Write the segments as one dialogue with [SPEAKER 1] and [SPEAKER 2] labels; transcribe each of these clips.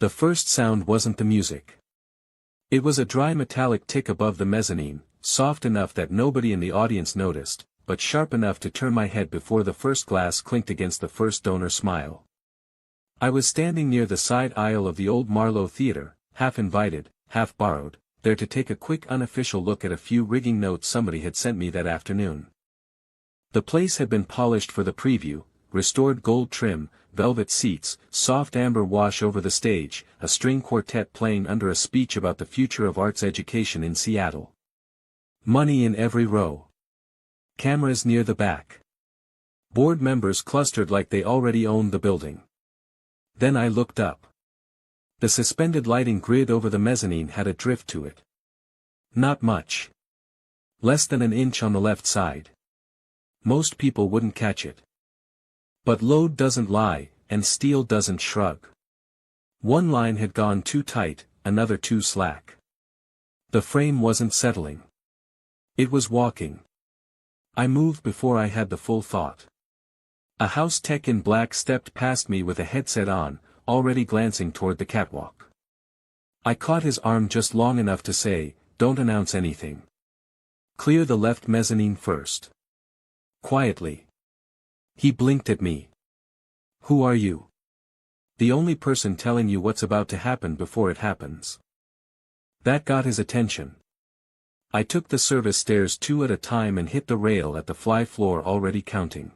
[SPEAKER 1] The first sound wasn't the music. It was a dry metallic tick above the mezzanine, soft enough that nobody in the audience noticed, but sharp enough to turn my head before the first glass clinked against the first donor smile. I was standing near the side aisle of the old Marlowe Theatre, half invited, half borrowed, there to take a quick unofficial look at a few rigging notes somebody had sent me that afternoon. The place had been polished for the preview, restored gold trim, velvet seats, soft amber wash over the stage, a string quartet playing under a speech about the future of arts education in Seattle. Money in every row. Cameras near the back. Board members clustered like they already owned the building. Then I looked up. The suspended lighting grid over the mezzanine had a drift to it. Not much. Less than an inch on the left side. Most people wouldn't catch it. But load doesn't lie, and steel doesn't shrug. One line had gone too tight, another too slack. The frame wasn't settling. It was walking. I moved before I had the full thought. A house tech in black stepped past me with a headset on, already glancing toward the catwalk. I caught his arm just long enough to say, "Don't announce anything. Clear the left mezzanine first." Quietly. He blinked at me. "Who are you?" "The only person telling you what's about to happen before it happens." That got his attention. I took the service stairs 2 at a time and hit the rail at the fly floor already counting.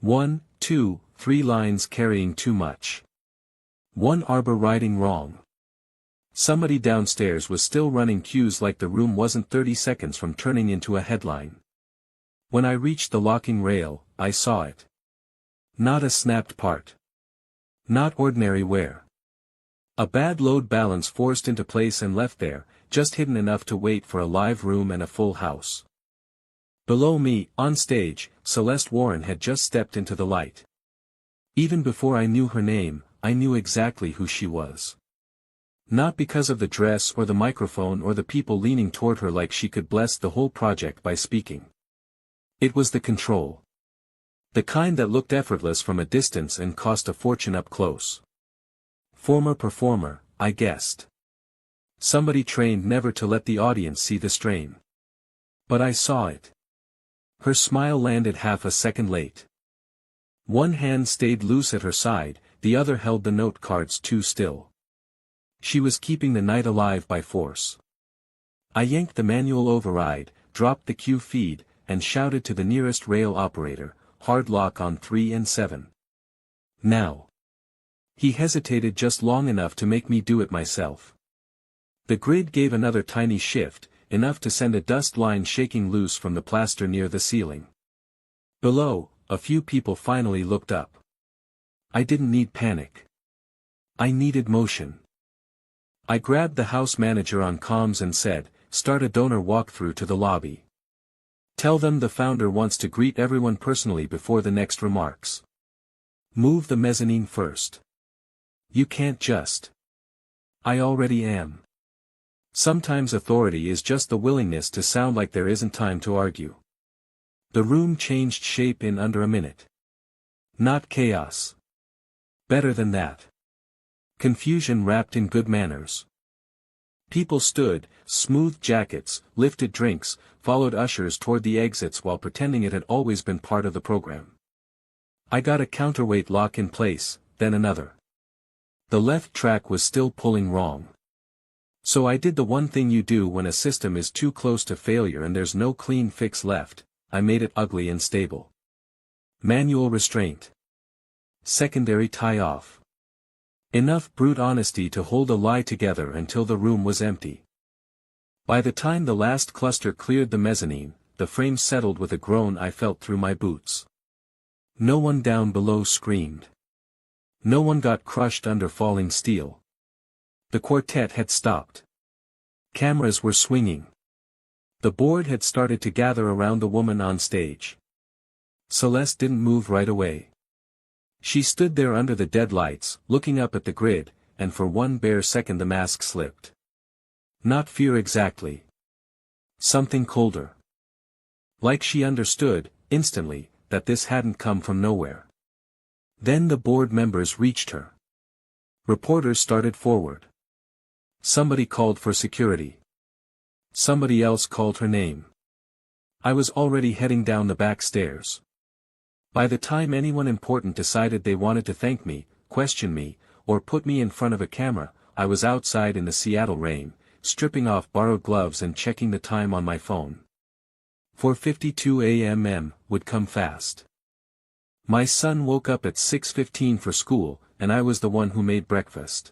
[SPEAKER 1] 1, 2, 3 lines carrying too much. 1 arbor riding wrong. Somebody downstairs was still running cues like the room wasn't 30 seconds from turning into a headline. When I reached the locking rail, I saw it. Not a snapped part. Not ordinary wear. A bad load balance forced into place and left there, just hidden enough to wait for a live room and a full house. Below me, on stage, Celeste Warren had just stepped into the light. Even before I knew her name, I knew exactly who she was. Not because of the dress or the microphone or the people leaning toward her like she could bless the whole project by speaking. It was the control. The kind that looked effortless from a distance and cost a fortune up close. Former performer, I guessed. Somebody trained never to let the audience see the strain. But I saw it. Her smile landed half a second late. One hand stayed loose at her side, the other held the note cards too still. She was keeping the night alive by force. I yanked the manual override, dropped the cue feed, and shouted to the nearest rail operator, "Hard lock on 3 and 7. Now." He hesitated just long enough to make me do it myself. The grid gave another tiny shift, enough to send a dust line shaking loose from the plaster near the ceiling. Below, a few people finally looked up. I didn't need panic. I needed motion. I grabbed the house manager on comms and said, "Start a donor walkthrough to the lobby. Tell them the founder wants to greet everyone personally before the next remarks. Move the mezzanine first. You can't just." I already am. Sometimes authority is just the willingness to sound like there isn't time to argue. The room changed shape in under a minute. Not chaos. Better than that. Confusion wrapped in good manners. People stood, smoothed jackets, lifted drinks, followed ushers toward the exits while pretending it had always been part of the program. I got a counterweight lock in place, then another. The left track was still pulling wrong. So I did the one thing you do when a system is too close to failure and there's no clean fix left. I made it ugly and stable. Manual restraint. Secondary tie-off. Enough brute honesty to hold a lie together until the room was empty. By the time the last cluster cleared the mezzanine, the frame settled with a groan I felt through my boots. No one down below screamed. No one got crushed under falling steel. The quartet had stopped. Cameras were swinging. The board had started to gather around the woman on stage. Celeste didn't move right away. She stood there under the dead lights, looking up at the grid, and for one bare second the mask slipped. Not fear exactly. Something colder. Like she understood, instantly, that this hadn't come from nowhere. Then the board members reached her. Reporters started forward. Somebody called for security. Somebody else called her name. I was already heading down the back stairs. By the time anyone important decided they wanted to thank me, question me, or put me in front of a camera, I was outside in the Seattle rain, stripping off borrowed gloves and checking the time on my phone. 4:52 a.m. would come fast. My son woke up at 6:15 for school, and I was the one who made breakfast.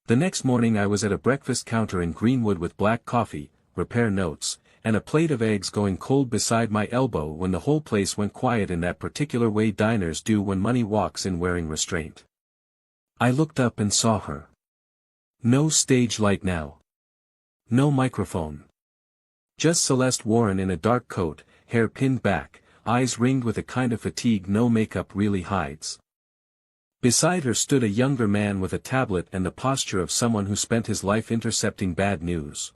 [SPEAKER 1] The next morning I was at a breakfast counter in Greenwood with black coffee, repair notes, and a plate of eggs going cold beside my elbow when the whole place went quiet in that particular way diners do when money walks in wearing restraint. I looked up and saw her. No stage light now. No microphone. Just Celeste Warren in a dark coat, hair pinned back, eyes ringed with a kind of fatigue no makeup really hides. Beside her stood a younger man with a tablet and the posture of someone who spent his life intercepting bad news.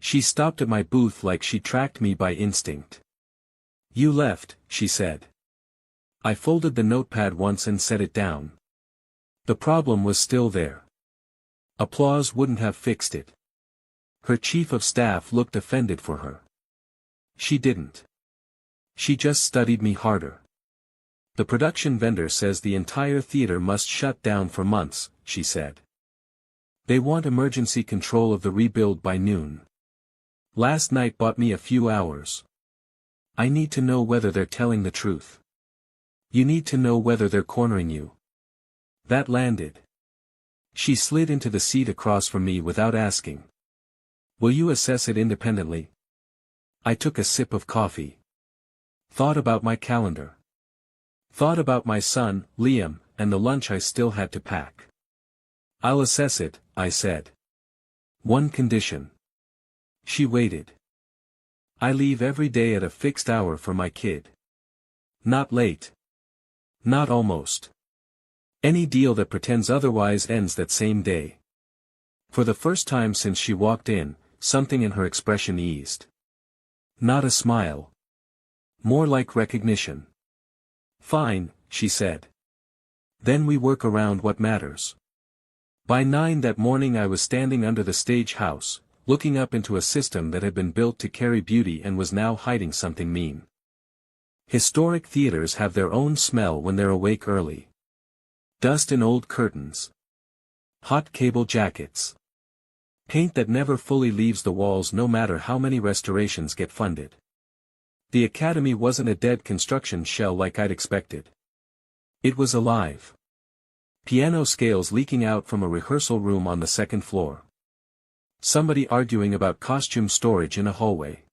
[SPEAKER 1] She stopped at my booth like she tracked me by instinct. "You left," she said. I folded the notepad once and set it down. The problem was still there. Applause wouldn't have fixed it. Her chief of staff looked offended for her. She didn't. She just studied me harder. "The production vendor says the entire theater must shut down for months," she said. "They want emergency control of the rebuild by noon. Last night bought me a few hours. I need to know whether they're telling the truth. You need to know whether they're cornering you." That landed. She slid into the seat across from me without asking. "Will you assess it independently?" I took a sip of coffee. Thought about my calendar. Thought about my son, Liam, and the lunch I still had to pack. "I'll assess it," I said. "One condition." She waited. "I leave every day at a fixed hour for my kid. Not late. Not almost. Any deal that pretends otherwise ends that same day." For the first time since she walked in, something in her expression eased. Not a smile. More like recognition. "Fine," she said. "Then we work around what matters." By 9 that morning I was standing under the stage house, looking up into a system that had been built to carry beauty and was now hiding something mean. Historic theaters have their own smell when they're awake early. Dust in old curtains. Hot cable jackets. Paint that never fully leaves the walls no matter how many restorations get funded. The Academy wasn't a dead construction shell like I'd expected. It was alive. Piano scales leaking out from a rehearsal room on the second floor. Somebody arguing about costume storage in a hallway.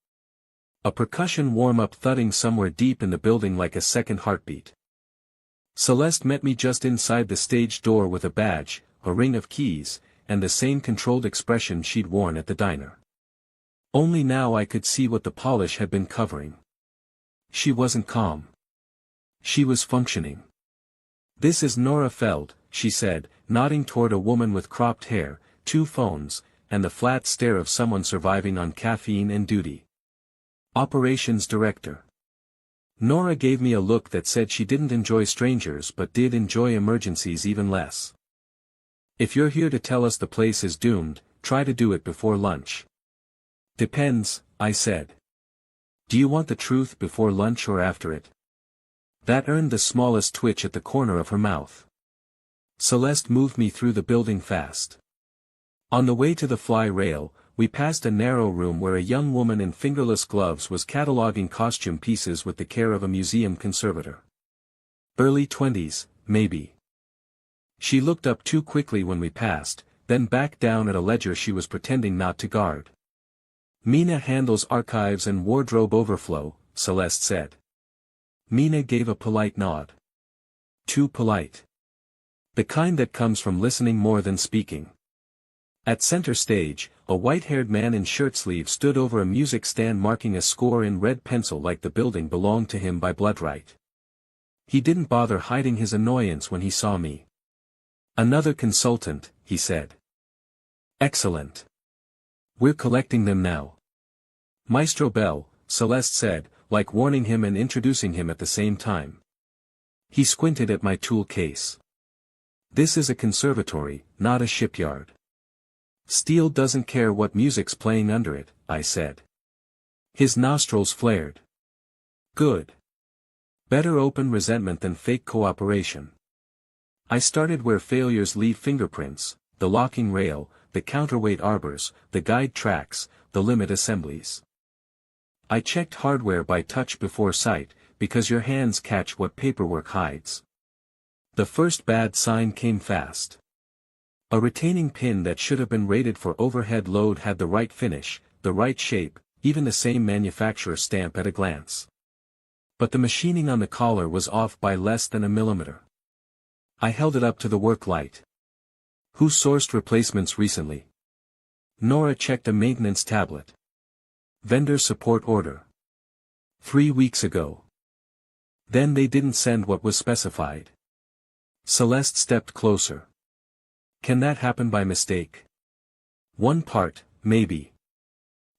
[SPEAKER 1] A percussion warm-up thudding somewhere deep in the building like a second heartbeat. Celeste met me just inside the stage door with a badge, a ring of keys, and the same controlled expression she'd worn at the diner. Only now I could see what the polish had been covering. She wasn't calm. She was functioning. "This is Nora Feld," she said, nodding toward a woman with cropped hair, 2 phones, and the flat stare of someone surviving on caffeine and duty. "Operations Director." Nora gave me a look that said she didn't enjoy strangers but did enjoy emergencies even less. "If you're here to tell us the place is doomed, try to do it before lunch." "Depends," I said. "Do you want the truth before lunch or after it?" That earned the smallest twitch at the corner of her mouth. Celeste moved me through the building fast. On the way to the fly rail, we passed a narrow room where a young woman in fingerless gloves was cataloging costume pieces with the care of a museum conservator. Early 20s, maybe. She looked up too quickly when we passed, then back down at a ledger she was pretending not to guard. "Mina handles archives and wardrobe overflow," Celeste said. Mina gave a polite nod. Too polite. The kind that comes from listening more than speaking. At center stage, a white-haired man in shirt sleeves stood over a music stand marking a score in red pencil like the building belonged to him by blood right. He didn't bother hiding his annoyance when he saw me. "Another consultant," he said. "Excellent. We're collecting them now." "Maestro Bell," Celeste said, like warning him and introducing him at the same time. He squinted at my tool case. This is a conservatory, not a shipyard. Steel doesn't care what music's playing under it, I said. His nostrils flared. Good. Better open resentment than fake cooperation. I started where failures leave fingerprints, the locking rail, the counterweight arbors, the guide tracks, the limit assemblies. I checked hardware by touch before sight, because your hands catch what paperwork hides. The first bad sign came fast. A retaining pin that should have been rated for overhead load had the right finish, the right shape, even the same manufacturer stamp at a glance. But the machining on the collar was off by less than a millimeter. I held it up to the work light. Who sourced replacements recently? Nora checked a maintenance tablet. Vendor support order. 3 weeks ago. Then they didn't send what was specified. Celeste stepped closer. Can that happen by mistake? One part, maybe.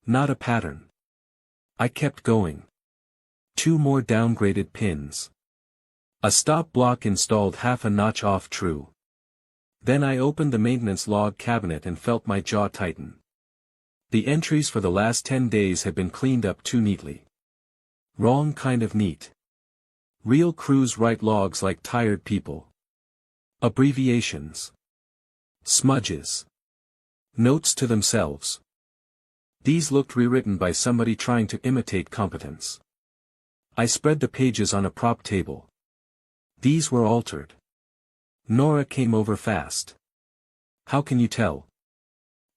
[SPEAKER 1] Not a pattern. I kept going. 2 more downgraded pins. A stop block installed half a notch off true. Then I opened the maintenance log cabinet and felt my jaw tighten. The entries for the last 10 days had been cleaned up too neatly. Wrong kind of neat. Real crews write logs like tired people. Abbreviations. Smudges. Notes to themselves. These looked rewritten by somebody trying to imitate competence. I spread the pages on a prop table. These were altered. Nora came over fast. How can you tell?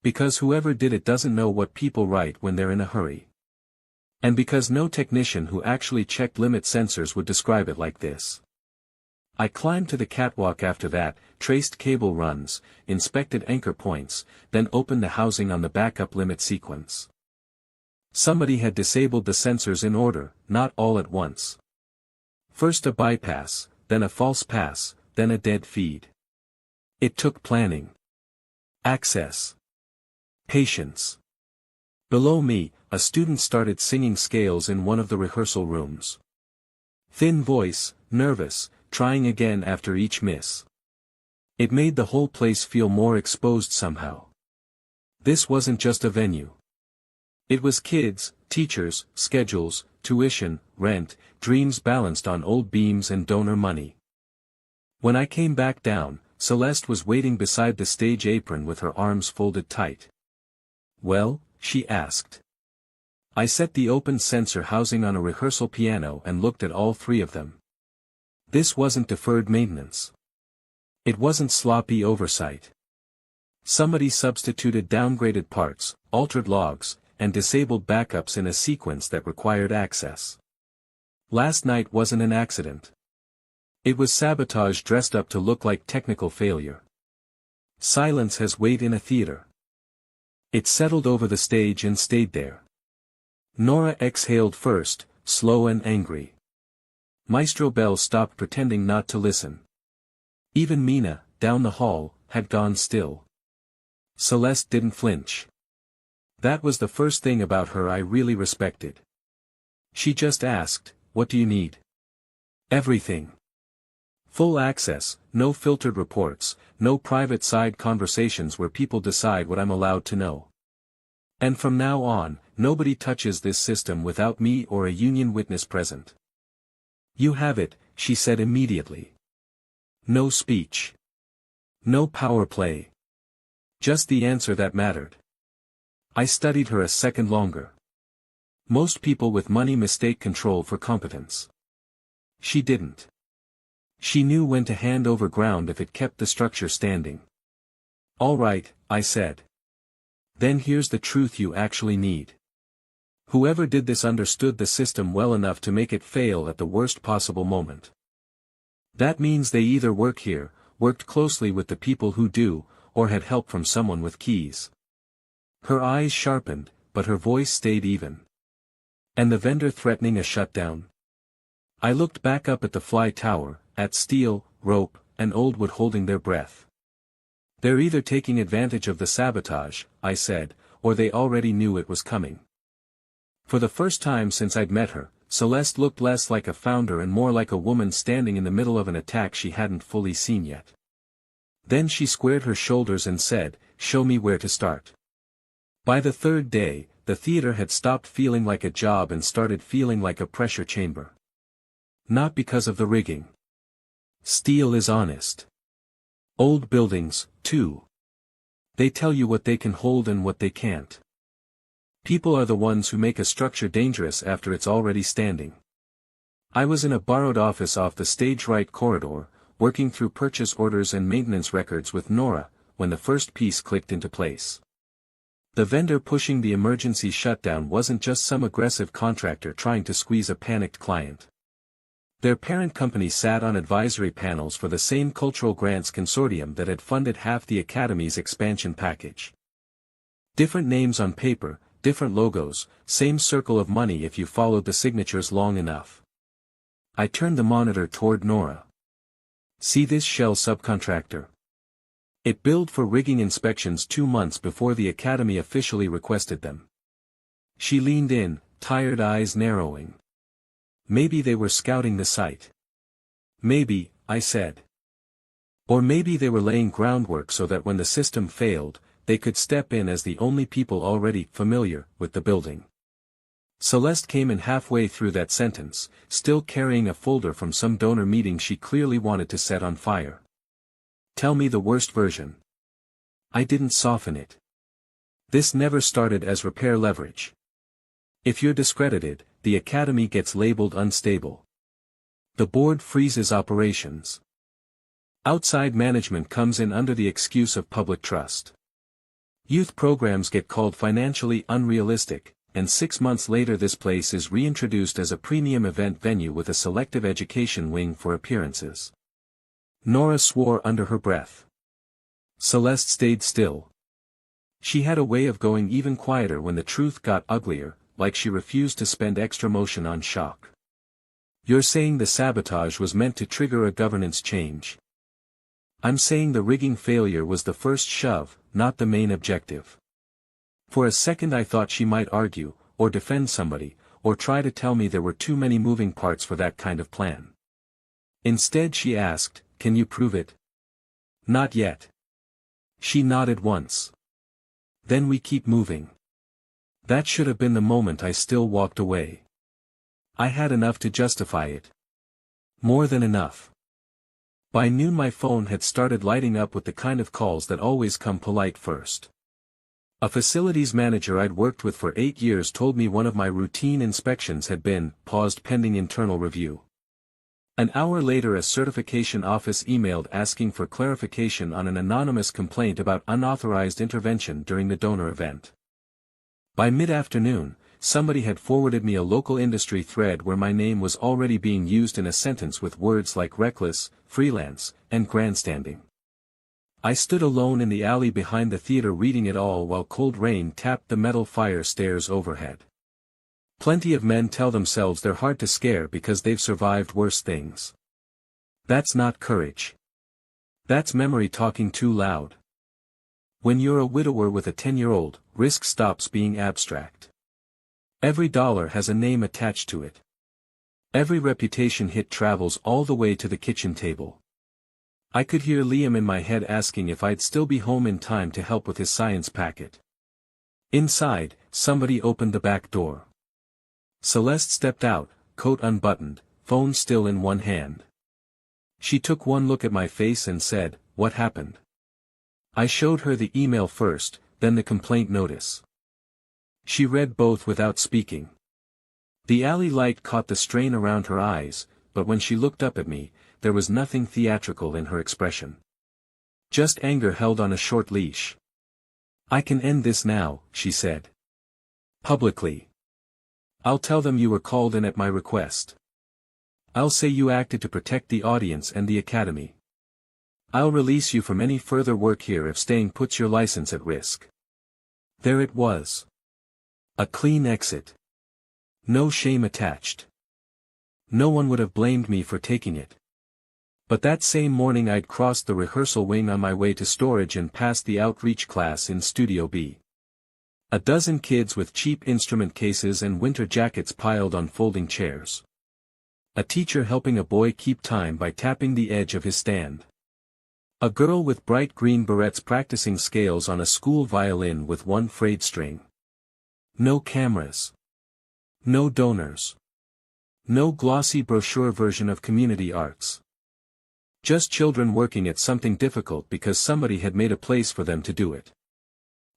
[SPEAKER 1] Because whoever did it doesn't know what people write when they're in a hurry. And because no technician who actually checked limit sensors would describe it like this. I climbed to the catwalk after that, traced cable runs, inspected anchor points, then opened the housing on the backup limit sequence. Somebody had disabled the sensors in order, not all at once. First a bypass, then a false pass, then a dead feed. It took planning. Access. Patience. Below me, a student started singing scales in one of the rehearsal rooms. Thin voice, nervous, trying again after each miss. It made the whole place feel more exposed somehow. This wasn't just a venue. It was kids, teachers, schedules, tuition, rent, dreams balanced on old beams and donor money. When I came back down, Celeste was waiting beside the stage apron with her arms folded tight. Well, she asked. I set the open sensor housing on a rehearsal piano and looked at all 3 of them. This wasn't deferred maintenance. It wasn't sloppy oversight. Somebody substituted downgraded parts, altered logs, and disabled backups in a sequence that required access. Last night wasn't an accident. It was sabotage dressed up to look like technical failure. Silence has weight in a theater. It settled over the stage and stayed there. Nora exhaled first, slow and angry. Maestro Bell stopped pretending not to listen. Even Mina, down the hall, had gone still. Celeste didn't flinch. That was the first thing about her I really respected. She just asked, "What do you need?" Everything. Full access, no filtered reports, no private side conversations where people decide what I'm allowed to know. And from now on, nobody touches this system without me or a union witness present. You have it, she said immediately. No speech. No power play. Just the answer that mattered. I studied her a second longer. Most people with money mistake control for competence. She didn't. She knew when to hand over ground if it kept the structure standing. All right, I said. Then here's the truth you actually need. Whoever did this understood the system well enough to make it fail at the worst possible moment. That means they either work here, worked closely with the people who do, or had help from someone with keys. Her eyes sharpened, but her voice stayed even. And the vendor threatening a shutdown? I looked back up at the fly tower, at steel, rope, and Oldwood holding their breath. They're either taking advantage of the sabotage, I said, or they already knew it was coming. For the first time since I'd met her, Celeste looked less like a founder and more like a woman standing in the middle of an attack she hadn't fully seen yet. Then she squared her shoulders and said, "Show me where to start." By the third day, the theater had stopped feeling like a job and started feeling like a pressure chamber. Not because of the rigging. Steel is honest. Old buildings, too. They tell you what they can hold and what they can't. People are the ones who make a structure dangerous after it's already standing. I was in a borrowed office off the stage right corridor, working through purchase orders and maintenance records with Nora, when the first piece clicked into place. The vendor pushing the emergency shutdown wasn't just some aggressive contractor trying to squeeze a panicked client. Their parent company sat on advisory panels for the same cultural grants consortium that had funded half the Academy's expansion package. Different names on paper, different logos, same circle of money if you followed the signatures long enough. I turned the monitor toward Nora. "See this shell subcontractor? It billed for rigging inspections 2 months before the Academy officially requested them." She leaned in, tired eyes narrowing. "Maybe they were scouting the site." "Maybe," I said. "Or maybe they were laying groundwork so that when the system failed, they could step in as the only people already familiar with the building." Celeste came in halfway through that sentence, still carrying a folder from some donor meeting she clearly wanted to set on fire. "Tell me the worst version." I didn't soften it. This never started as repair leverage. If you're discredited, the Academy gets labeled unstable. The board freezes operations. Outside management comes in under the excuse of public trust. Youth programs get called financially unrealistic, and 6 months later this place is reintroduced as a premium event venue with a selective education wing for appearances. Nora swore under her breath. Celeste stayed still. She had a way of going even quieter when the truth got uglier, like she refused to spend extra motion on shock. "You're saying the sabotage was meant to trigger a governance change." "I'm saying the rigging failure was the first shove, not the main objective." For a second I thought she might argue, or defend somebody, or try to tell me there were too many moving parts for that kind of plan. Instead she asked, "Can you prove it?" "Not yet." She nodded once. "Then we keep moving." That should have been the moment I still walked away. I had enough to justify it. More than enough. By noon my phone had started lighting up with the kind of calls that always come polite first. A facilities manager I'd worked with for 8 years told me one of my routine inspections had been paused pending internal review. An hour later a certification office emailed asking for clarification on an anonymous complaint about unauthorized intervention during the donor event. By mid-afternoon, somebody had forwarded me a local industry thread where my name was already being used in a sentence with words like reckless, freelance, and grandstanding. I stood alone in the alley behind the theater reading it all while cold rain tapped the metal fire stairs overhead. Plenty of men tell themselves they're hard to scare because they've survived worse things. That's not courage. That's memory talking too loud. When you're a widower with a 10-year-old, risk stops being abstract. Every dollar has a name attached to it. Every reputation hit travels all the way to the kitchen table. I could hear Liam in my head asking if I'd still be home in time to help with his science packet. Inside, somebody opened the back door. Celeste stepped out, coat unbuttoned, phone still in one hand. She took one look at my face and said, "What happened?" I showed her the email first, then the complaint notice. She read both without speaking. The alley light caught the strain around her eyes, but when she looked up at me, there was nothing theatrical in her expression. Just anger held on a short leash. "I can end this now," she said. "Publicly. I'll tell them you were called in at my request. I'll say you acted to protect the audience and the Academy. I'll release you from any further work here if staying puts your license at risk." There it was. A clean exit. No shame attached. No one would have blamed me for taking it. But that same morning I'd crossed the rehearsal wing on my way to storage and passed the outreach class in Studio B. A dozen kids with cheap instrument cases and winter jackets piled on folding chairs. A teacher helping a boy keep time by tapping the edge of his stand. A girl with bright green berets practicing scales on a school violin with one frayed string. No cameras. No donors. No glossy brochure version of community arts. Just children working at something difficult because somebody had made a place for them to do it.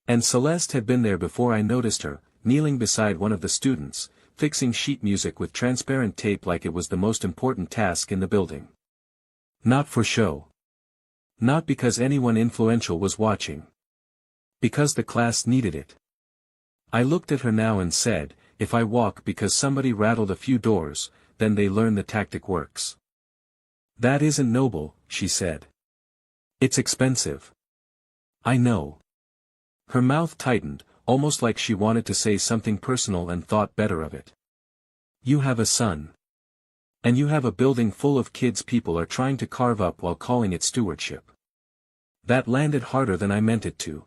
[SPEAKER 1] And Celeste had been there before I noticed her, kneeling beside one of the students, fixing sheet music with transparent tape like it was the most important task in the building. Not for show. Not because anyone influential was watching. Because the class needed it. I looked at her now and said, if I walk because somebody rattled a few doors, then they learn the tactic works. That isn't noble, she said. It's expensive. I know. Her mouth tightened, almost like she wanted to say something personal and thought better of it. You have a son. And you have a building full of kids people are trying to carve up while calling it stewardship. That landed harder than I meant it to.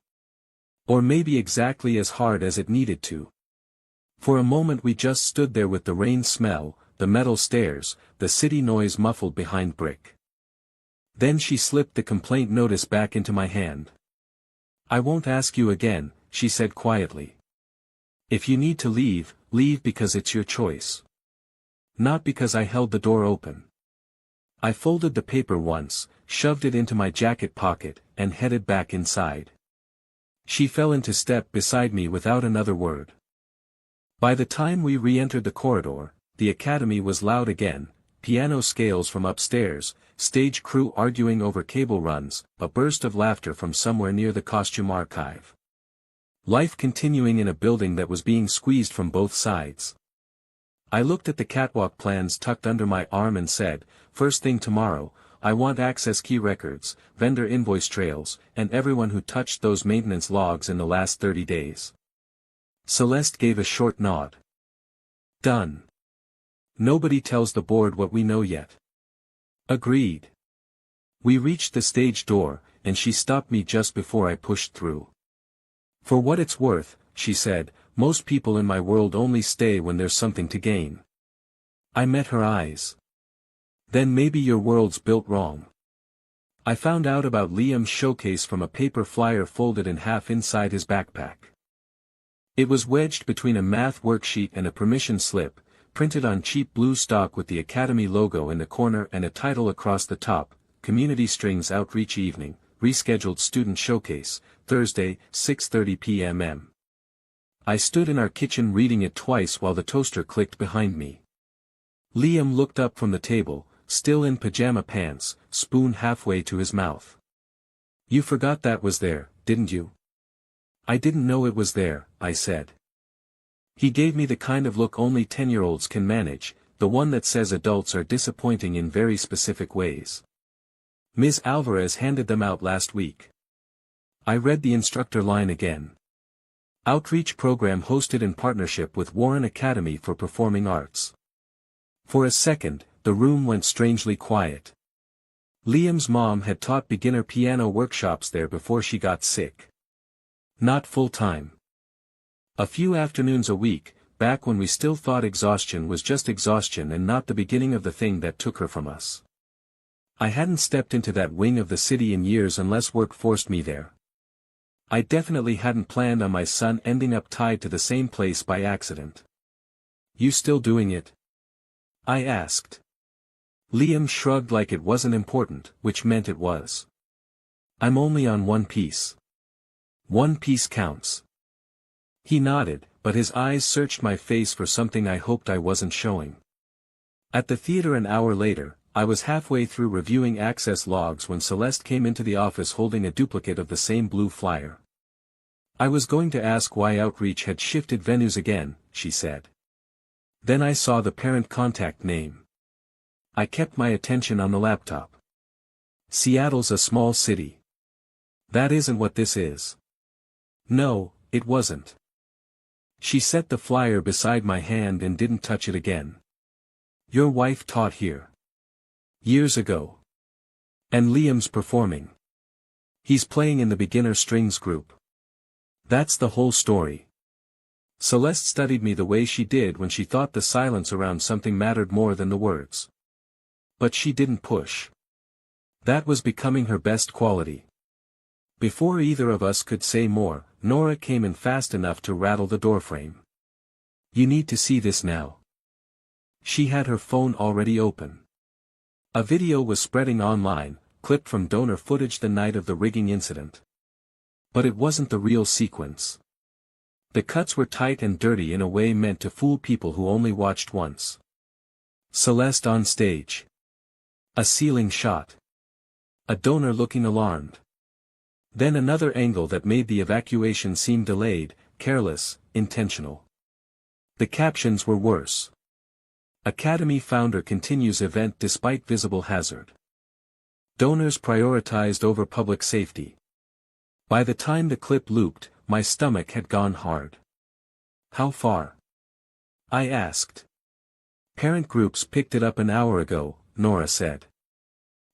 [SPEAKER 1] Or maybe exactly as hard as it needed to. For a moment we just stood there with the rain smell, the metal stairs, the city noise muffled behind brick. Then she slipped the complaint notice back into my hand. I won't ask you again, she said quietly. If you need to leave, leave because it's your choice. Not because I held the door open. I folded the paper once, shoved it into my jacket pocket, and headed back inside. She fell into step beside me without another word. By the time we re-entered the corridor, the academy was loud again, piano scales from upstairs, stage crew arguing over cable runs, a burst of laughter from somewhere near the costume archive. Life continuing in a building that was being squeezed from both sides. I looked at the catwalk plans tucked under my arm and said, first thing tomorrow, I want access key records, vendor invoice trails, and everyone who touched those maintenance logs in the last 30 days. Celeste gave a short nod. Done. Nobody tells the board what we know yet. Agreed. We reached the stage door, and she stopped me just before I pushed through. For what it's worth, she said, most people in my world only stay when there's something to gain. I met her eyes. Then maybe your world's built wrong. I found out about Liam's showcase from a paper flyer folded in half inside his backpack. It was wedged between a math worksheet and a permission slip, printed on cheap blue stock with the Academy logo in the corner and a title across the top, Community Strings Outreach Evening, Rescheduled Student Showcase, Thursday, 6:30 p.m. I stood in our kitchen reading it twice while the toaster clicked behind me. Liam looked up from the table, still in pajama pants, spoon halfway to his mouth. You forgot that was there, didn't you? I didn't know it was there, I said. He gave me the kind of look only 10-year-olds can manage, the one that says adults are disappointing in very specific ways. Ms. Alvarez handed them out last week. I read the instructor line again. Outreach program hosted in partnership with Warren Academy for Performing Arts. For a second, the room went strangely quiet. Liam's mom had taught beginner piano workshops there before she got sick. Not full-time. A few afternoons a week, back when we still thought exhaustion was just exhaustion and not the beginning of the thing that took her from us. I hadn't stepped into that wing of the city in years unless work forced me there. I definitely hadn't planned on my son ending up tied to the same place by accident. You still doing it? I asked. Liam shrugged like it wasn't important, which meant it was. I'm only on one piece. One piece counts. He nodded, but his eyes searched my face for something I hoped I wasn't showing. At the theater an hour later, I was halfway through reviewing access logs when Celeste came into the office holding a duplicate of the same blue flyer. I was going to ask why Outreach had shifted venues again, she said. Then I saw the parent contact name. I kept my attention on the laptop. Seattle's a small city. That isn't what this is. No, it wasn't. She set the flyer beside my hand and didn't touch it again. Your wife taught here. Years ago. And Liam's performing. He's playing in the beginner strings group. That's the whole story. Celeste studied me the way she did when she thought the silence around something mattered more than the words. But she didn't push. That was becoming her best quality. Before either of us could say more, Nora came in fast enough to rattle the doorframe. "You need to see this now." She had her phone already open. A video was spreading online, clipped from donor footage the night of the rigging incident. But it wasn't the real sequence. The cuts were tight and dirty in a way meant to fool people who only watched once. Celeste on stage. A ceiling shot. A donor looking alarmed. Then another angle that made the evacuation seem delayed, careless, intentional. The captions were worse. Academy founder continues event despite visible hazard. Donors prioritized over public safety. By the time the clip looped, my stomach had gone hard. "How far?" I asked. "Parent groups picked it up an hour ago," Nora said.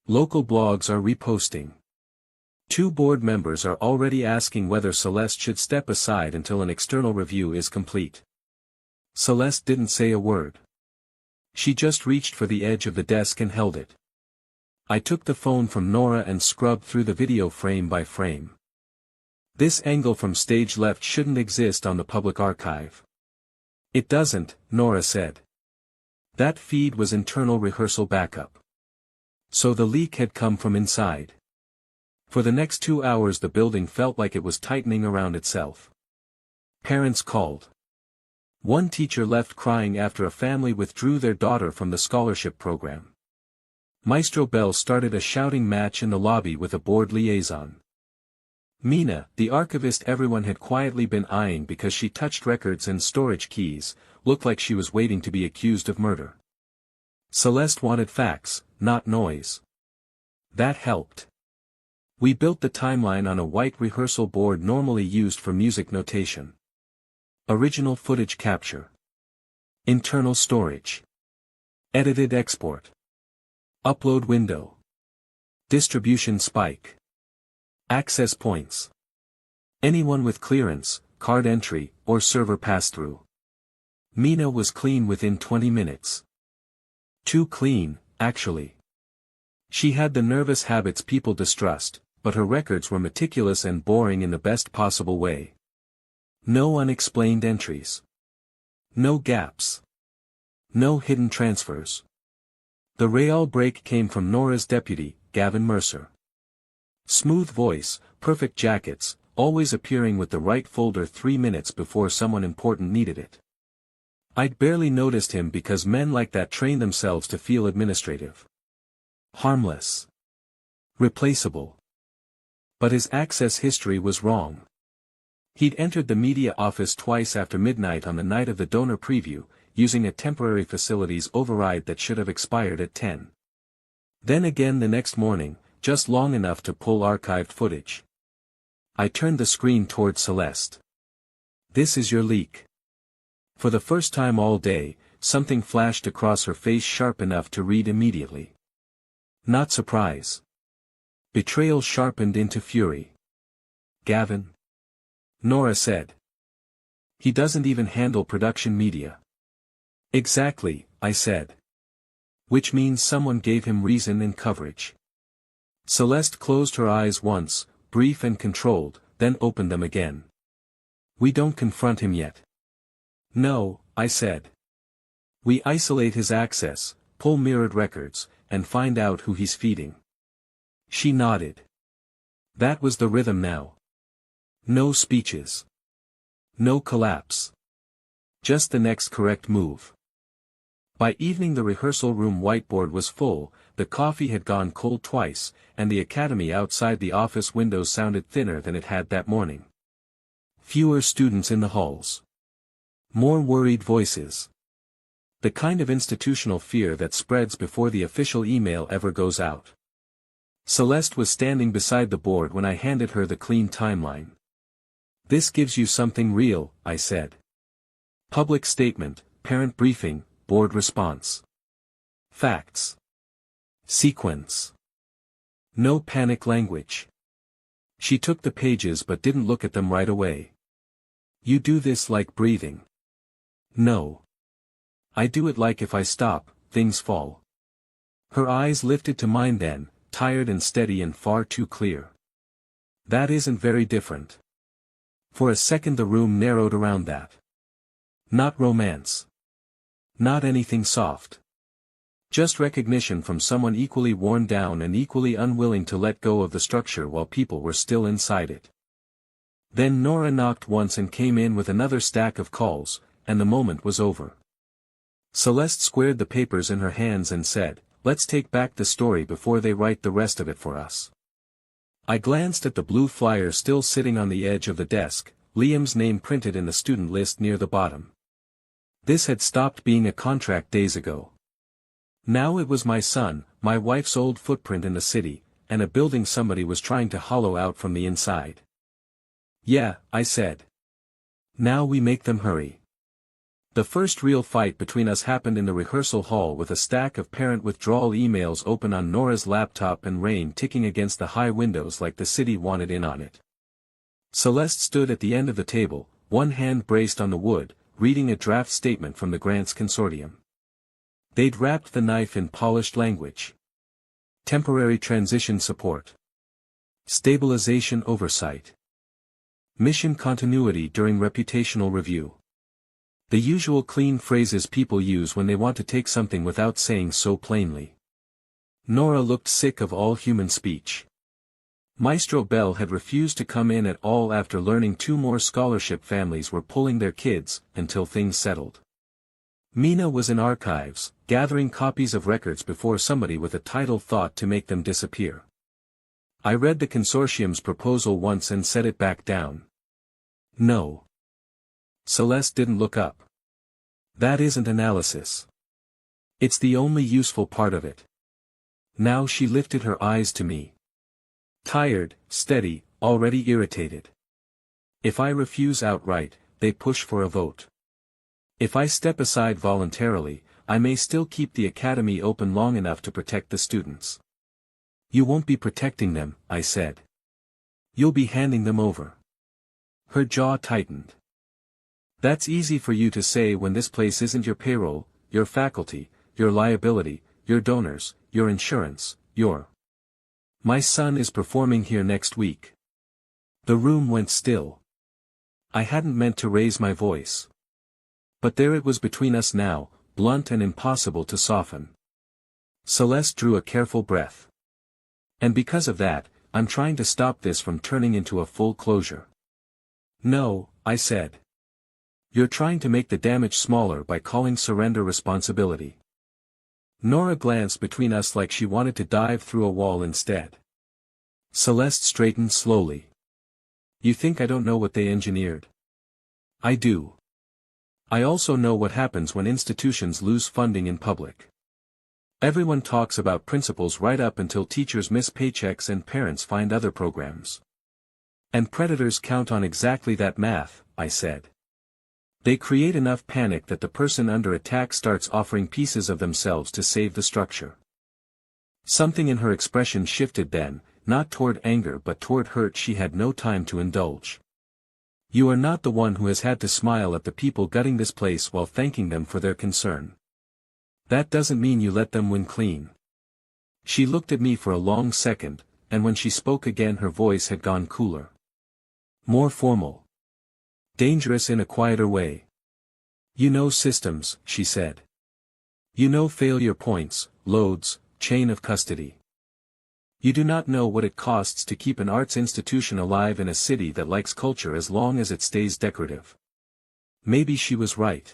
[SPEAKER 1] "Local blogs are reposting. 2 board members are already asking whether Celeste should step aside until an external review is complete." Celeste didn't say a word. She just reached for the edge of the desk and held it. I took the phone from Nora and scrubbed through the video frame by frame. "This angle from stage left shouldn't exist on the public archive." "It doesn't," Nora said. "That feed was internal rehearsal backup. So the leak had come from inside." For the next 2 hours the building felt like it was tightening around itself. Parents called. One teacher left crying after a family withdrew their daughter from the scholarship program. Maestro Bell started a shouting match in the lobby with a board liaison. Mina, the archivist everyone had quietly been eyeing because she touched records and storage keys, looked like she was waiting to be accused of murder. Celeste wanted facts, not noise. That helped. We built the timeline on a white rehearsal board normally used for music notation. Original footage capture. Internal storage. Edited export. Upload window. Distribution spike. Access points. Anyone with clearance, card entry, or server pass-through. Mina was clean within 20 minutes. Too clean, actually. She had the nervous habits people distrust, but her records were meticulous and boring in the best possible way. No unexplained entries. No gaps. No hidden transfers. The real break came from Nora's deputy, Gavin Mercer. Smooth voice, perfect jackets, always appearing with the right folder 3 minutes before someone important needed it. I'd barely noticed him because men like that train themselves to feel administrative. Harmless. Replaceable. But his access history was wrong. He'd entered the media office twice after midnight on the night of the donor preview, using a temporary facilities override that should have expired at 10. Then again the next morning, just long enough to pull archived footage. I turned the screen toward Celeste. "This is your leak." For the first time all day, something flashed across her face sharp enough to read immediately. Not surprise. Betrayal sharpened into fury. "Gavin?" Nora said. "He doesn't even handle production media." "Exactly," I said. "Which means someone gave him reason and coverage." Celeste closed her eyes once, brief and controlled, then opened them again. "We don't confront him yet." "No," I said. "We isolate his access, pull mirrored records, and find out who he's feeding." She nodded. That was the rhythm now. No speeches. No collapse. Just the next correct move. By evening the rehearsal room whiteboard was full, the coffee had gone cold twice, and the academy outside the office windows sounded thinner than it had that morning. Fewer students in the halls. More worried voices. The kind of institutional fear that spreads before the official email ever goes out. Celeste was standing beside the board when I handed her the clean timeline. "This gives you something real," I said. Public statement, parent briefing, board response. Facts. Sequence. No panic language. She took the pages but didn't look at them right away. "You do this like breathing." "No. I do it like if I stop, things fall." Her eyes lifted to mine then, tired and steady and far too clear. That isn't very different. For a second the room narrowed around that. Not romance. Not anything soft. Just recognition from someone equally worn down and equally unwilling to let go of the structure while people were still inside it. Then Nora knocked once and came in with another stack of calls, and the moment was over. Celeste squared the papers in her hands and said, "Let's take back the story before they write the rest of it for us." I glanced at the blue flyer still sitting on the edge of the desk, Liam's name printed in the student list near the bottom. This had stopped being a contract days ago. Now it was my son, my wife's old footprint in the city, and a building somebody was trying to hollow out from the inside. "Yeah," I said. "Now we make them hurry." The first real fight between us happened in the rehearsal hall with a stack of parent withdrawal emails open on Nora's laptop and rain ticking against the high windows like the city wanted in on it. Celeste stood at the end of the table, one hand braced on the wood, reading a draft statement from the grants consortium. They'd wrapped the knife in polished language. Temporary transition support. Stabilization oversight. Mission continuity during reputational review. The usual clean phrases people use when they want to take something without saying so plainly. Nora looked sick of all human speech. Maestro Bell had refused to come in at all after learning 2 more scholarship families were pulling their kids, until things settled. Mina was in archives, gathering copies of records before somebody with a title thought to make them disappear. I read the consortium's proposal once and set it back down. No. Celeste didn't look up. That isn't analysis. It's the only useful part of it. Now she lifted her eyes to me. Tired, steady, already irritated. If I refuse outright, they push for a vote. If I step aside voluntarily, I may still keep the academy open long enough to protect the students. You won't be protecting them, I said. You'll be handing them over. Her jaw tightened. That's easy for you to say when this place isn't your payroll, your faculty, your liability, your donors, your insurance, your... My son is performing here next week. The room went still. I hadn't meant to raise my voice. But there it was between us now, blunt and impossible to soften. Celeste drew a careful breath. And because of that, I'm trying to stop this from turning into a full closure. No, I said. You're trying to make the damage smaller by calling surrender responsibility. Nora glanced between us like she wanted to dive through a wall instead. Celeste straightened slowly. You think I don't know what they engineered? I do. I also know what happens when institutions lose funding in public. Everyone talks about principals right up until teachers miss paychecks and parents find other programs. And predators count on exactly that math, I said. They create enough panic that the person under attack starts offering pieces of themselves to save the structure. Something in her expression shifted then, not toward anger but toward hurt she had no time to indulge. You are not the one who has had to smile at the people gutting this place while thanking them for their concern. That doesn't mean you let them win clean. She looked at me for a long second, and when she spoke again her voice had gone cooler. More formal. Dangerous in a quieter way. You know systems, she said. You know failure points, loads, chain of custody. You do not know what it costs to keep an arts institution alive in a city that likes culture as long as it stays decorative. Maybe she was right.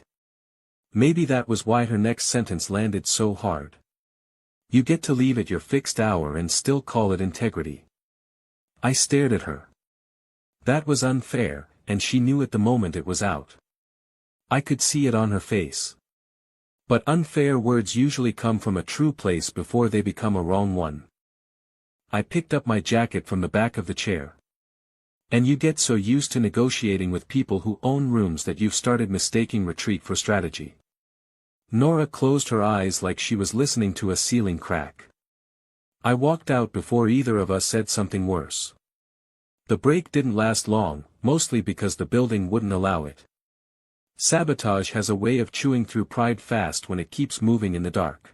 [SPEAKER 1] Maybe that was why her next sentence landed so hard. You get to leave at your fixed hour and still call it integrity. I stared at her. That was unfair, and she knew at the moment it was out. I could see it on her face. But unfair words usually come from a true place before they become a wrong one. I picked up my jacket from the back of the chair. And you get so used to negotiating with people who own rooms that you've started mistaking retreat for strategy. Nora closed her eyes like she was listening to a ceiling crack. I walked out before either of us said something worse. The break didn't last long, mostly because the building wouldn't allow it. Sabotage has a way of chewing through pride fast when it keeps moving in the dark.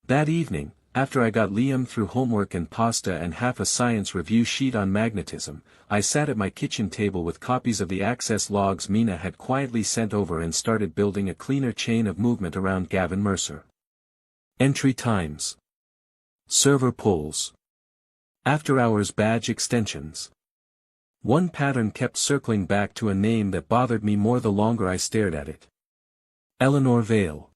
[SPEAKER 1] That evening, after I got Liam through homework and pasta and half a science review sheet on magnetism, I sat at my kitchen table with copies of the access logs Mina had quietly sent over and started building a cleaner chain of movement around Gavin Mercer. Entry times. Server polls. After-hours badge extensions. One pattern kept circling back to a name that bothered me more the longer I stared at it. Eleanor Vale.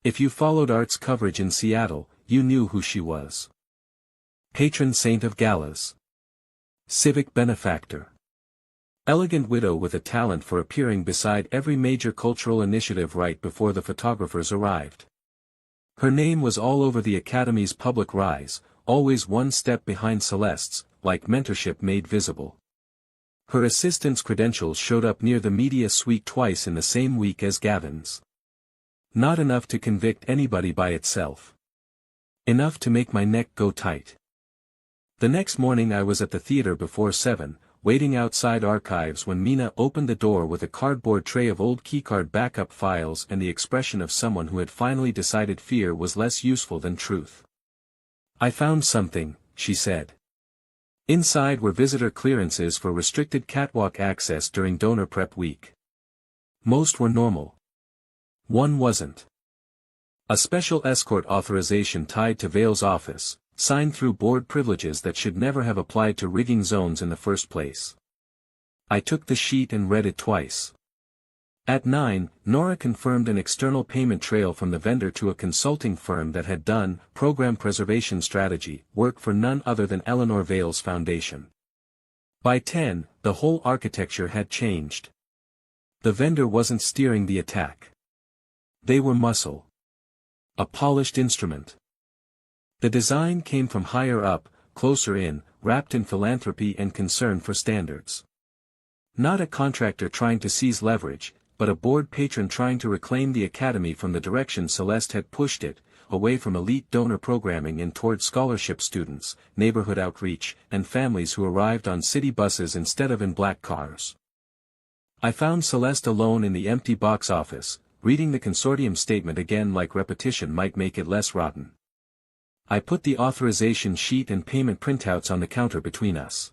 [SPEAKER 1] If you followed arts coverage in Seattle, you knew who she was. Patron saint of galas. Civic benefactor. Elegant widow with a talent for appearing beside every major cultural initiative right before the photographers arrived. Her name was all over the Academy's public rise, always one step behind Celeste's, like mentorship made visible. Her assistant's credentials showed up near the media suite twice in the same week as Gavin's. Not enough to convict anybody by itself. Enough to make my neck go tight. The next morning I was at the theater before 7, waiting outside archives when Mina opened the door with a cardboard tray of old keycard backup files and the expression of someone who had finally decided fear was less useful than truth. I found something, she said. Inside were visitor clearances for restricted catwalk access during donor prep week. Most were normal. One wasn't. A special escort authorization tied to Vale's office, signed through board privileges that should never have applied to rigging zones in the first place. I took the sheet and read it twice. At 9, Nora confirmed an external payment trail from the vendor to a consulting firm that had done program preservation strategy work for none other than Eleanor Vale's foundation. By 10, the whole architecture had changed. The vendor wasn't steering the attack. They were muscle. A polished instrument. The design came from higher up, closer in, wrapped in philanthropy and concern for standards. Not a contractor trying to seize leverage, but a board patron trying to reclaim the academy from the direction Celeste had pushed it, away from elite donor programming and toward scholarship students, neighborhood outreach, and families who arrived on city buses instead of in black cars. I found Celeste alone in the empty box office, reading the consortium statement again like repetition might make it less rotten. I put the authorization sheet and payment printouts on the counter between us.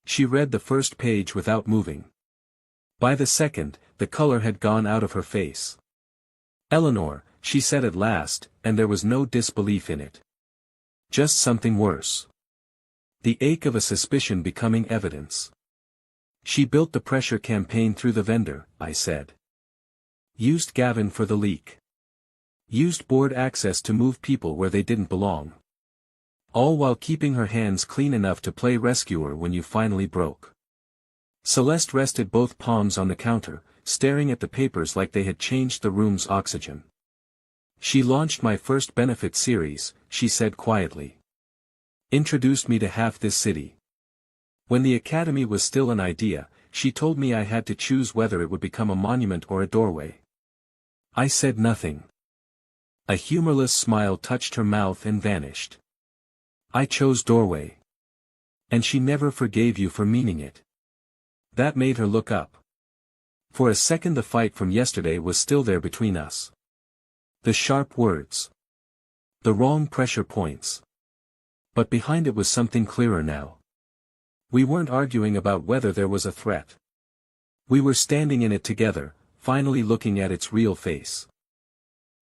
[SPEAKER 1] She read the first page without moving. By the second, the color had gone out of her face. Eleanor, she said at last, and there was no disbelief in it. Just something worse. The ache of a suspicion becoming evidence. She built the pressure campaign through the vendor, I said. Used Gavin for the leak. Used board access to move people where they didn't belong. All while keeping her hands clean enough to play rescuer when you finally broke. Celeste rested both palms on the counter, staring at the papers like they had changed the room's oxygen. She launched my first benefit series, she said quietly. Introduced me to half this city. When the academy was still an idea, she told me I had to choose whether it would become a monument or a doorway. I said nothing. A humorless smile touched her mouth and vanished. I chose doorway. And she never forgave you for meaning it. That made her look up. For a second the fight from yesterday was still there between us. The sharp words. The wrong pressure points. But behind it was something clearer now. We weren't arguing about whether there was a threat. We were standing in it together, finally looking at its real face.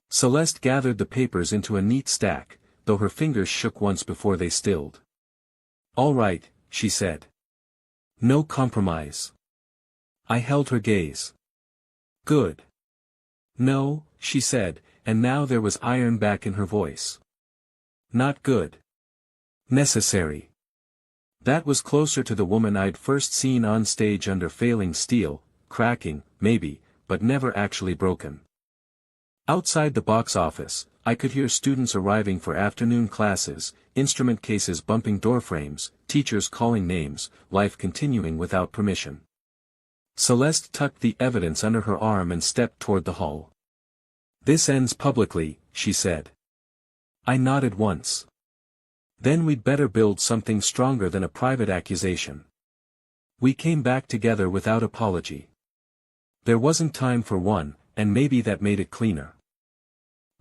[SPEAKER 1] Celeste gathered the papers into a neat stack, though her fingers shook once before they stilled. All right, she said. No compromise. I held her gaze. Good. No, she said, and now there was iron back in her voice. Not good. Necessary. That was closer to the woman I'd first seen on stage under failing steel, cracking, maybe, but never actually broken. Outside the box office, I could hear students arriving for afternoon classes, instrument cases bumping doorframes, teachers calling names, life continuing without permission. Celeste tucked the evidence under her arm and stepped toward the hall. This ends publicly, she said. I nodded once. Then we'd better build something stronger than a private accusation. We came back together without apology. There wasn't time for one, and maybe that made it cleaner.